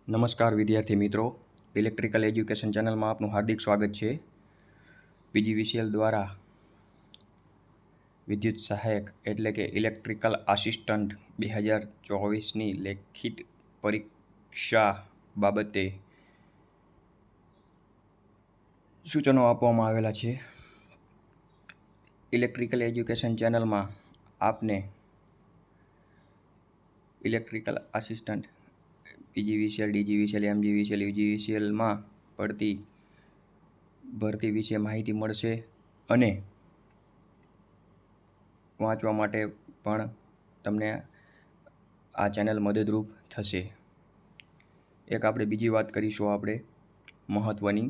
નમસ્કાર વિદ્યાર્થી મિત્રો, ઇલેક્ટ્રિકલ એજ્યુકેશન ચેનલમાં આપનું હાર્દિક સ્વાગત છે. પીજીવીસીએલ દ્વારા વિદ્યુત સહાયક એટલે કે ઇલેક્ટ્રિકલ આસિસ્ટન્ટ 2024ની લેખિત પરીક્ષા બાબતે સૂચનો આપવામાં આવેલા છે. ઇલેક્ટ્રિકલ એજ્યુકેશન ચેનલમાં આપને electrical assistant PGVCL, DGVCL, MGVCL, યુજીવીસીએલમાં પડતી ભરતી વિશે માહિતી મળશે અને વાંચવા માટે પણ તમને આ ચેનલ મદદરૂપ થશે. એક આપણે બીજી વાત કરીશું આપણે મહત્ત્વની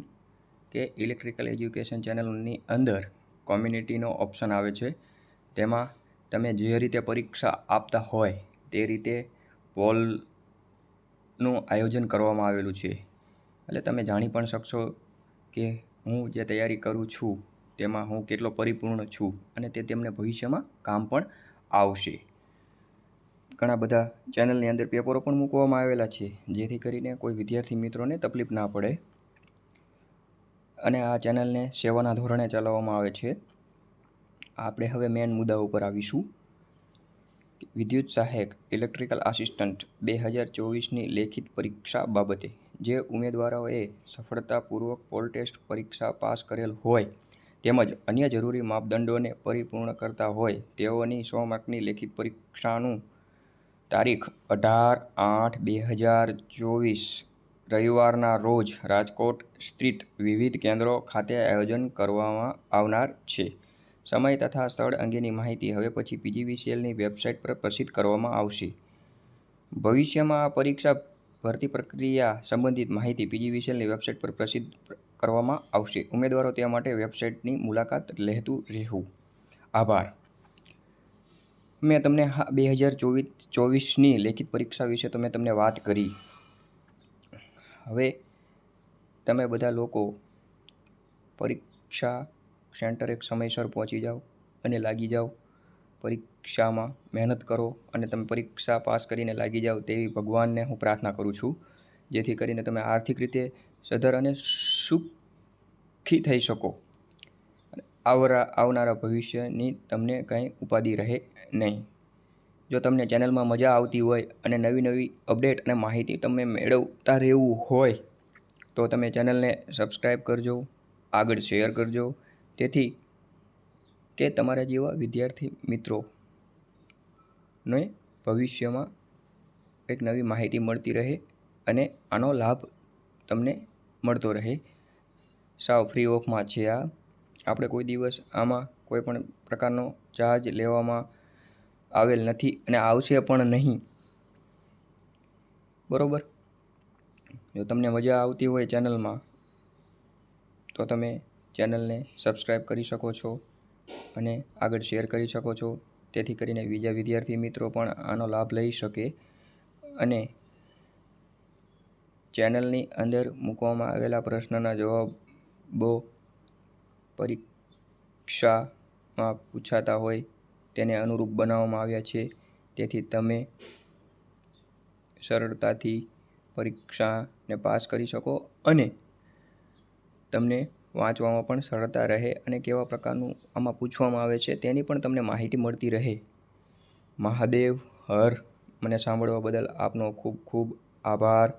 કે ઇલેક્ટ્રિકલ એજ્યુકેશન ચેનલની અંદર કોમ્યુનિટીનો ઓપ્શન આવે છે. તેમાં તમે જે રીતે પરીક્ષા આપતા હોય તે રીતે પોલનું આયોજન કરવામાં આવેલું છે. એટલે તમે જાણી પણ શકશો કે હું જે તૈયારી કરું છું તેમાં હું કેટલો પરિપૂર્ણ છું અને તે તેમને ભવિષ્યમાં કામ પણ આવશે. ઘણા બધા ચેનલની અંદર પેપરો પણ મૂકવામાં આવેલા છે જેથી કરીને કોઈ વિદ્યાર્થી મિત્રોને તકલીફ ના પડે અને આ ચેનલને સેવાના ધોરણે ચલાવવામાં આવે છે. આપણે હવે મેઇન મુદ્દા ઉપર આવીશું. વિદ્યુત સહાયક ઇલેક્ટ્રિકલ આસિસ્ટન્ટ 2024ની લેખિત પરીક્ષા બાબતે જે ઉમેદવારોએ સફળતાપૂર્વક પોલ ટેસ્ટ પરીક્ષા પાસ કરેલ હોય તેમજ અન્ય જરૂરી માપદંડોને પરિપૂર્ણ કરતા હોય તેઓની 100 માર્કની લેખિત પરીક્ષાનું તારીખ 18/8/2024 રવિવારના રોજ રાજકોટ સ્થિત વિવિધ કેન્દ્રો ખાતે આયોજન કરવામાં આવનાર છે. સમય તથા સ્થળ અંગેની માહિતી હવે પછી પીજીવીસીએલની વેબસાઇટ પર પ્રસિદ્ધ કરવામાં આવશે. ભવિષ્યમાં આ પરીક્ષા ભરતી પ્રક્રિયા સંબંધિત માહિતી પીજીવીસીએલની વેબસાઇટ પર પ્રસિદ્ધ કરવામાં આવશે. ઉમેદવારો તે માટે વેબસાઇટની મુલાકાત લેતું રહેવું. આભાર. મેં તમને 2024ની લેખિત પરીક્ષા વિશે તો મેં તમને વાત કરી. હવે તમે બધા લોકો પરીક્ષા સેન્ટર એક સમયસર પહોંચી જાઓ અને લાગી જાઓ. પરીક્ષામાં મહેનત કરો અને તમે પરીક્ષા પાસ કરીને લાગી જાઓ તેવી ભગવાનને હું પ્રાર્થના કરું છું, જેથી કરીને તમે આર્થિક રીતે સદ્ધર અને સુખી થઈ શકો. આવનારા ભવિષ્યની તમને કંઈ ઉપાધિ રહે નહીં. જો તમને ચેનલમાં મજા આવતી હોય અને નવી અપડેટ અને માહિતી તમે મેળવતા રહેવું હોય તો તમે ચેનલને સબસ્ક્રાઈબ કરજો, આગળ શેર કરજો, તેથી કે તમારા જેવા વિદ્યાર્થી મિત્રોને ભવિષ્યમાં એક નવી માહિતી મળતી રહે અને આનો લાભ તમને મળતો રહે. સાવ ફ્રી ઓફમાં છે આ. આપણે કોઈ દિવસ આમાં કોઈ પણ પ્રકારનો ચાર્જ લેવામાં આવેલ નથી અને આવશે પણ નહીં. બરોબર. જો તમને મજા આવતી હોય ચેનલમાં તો તમે ચેનલને સબસ્ક્રાઈબ કરી શકો છો અને આગળ શેર કરી શકો છો, તેથી કરીને બીજા વિદ્યાર્થી મિત્રો પણ આનો લાભ લઈ શકે અને ચેનલની અંદર મૂકવામાં આવેલા પ્રશ્નના જવાબો પરીક્ષામાં પૂછાતા હોય તેને અનુરૂપ બનાવવામાં આવ્યા છે, તેથી તમે સરળતાથી પરીક્ષાને પાસ કરી શકો અને તમને વાંચવામાં પણ સરળતા રહે અને કેવા પ્રકારનું આમાં પૂછવામાં આવે છે તેની પણ તમને માહિતી મળતી રહે. મહાદેવ હર. મને સાંભળવા બદલ આપનો ખૂબ ખૂબ આભાર.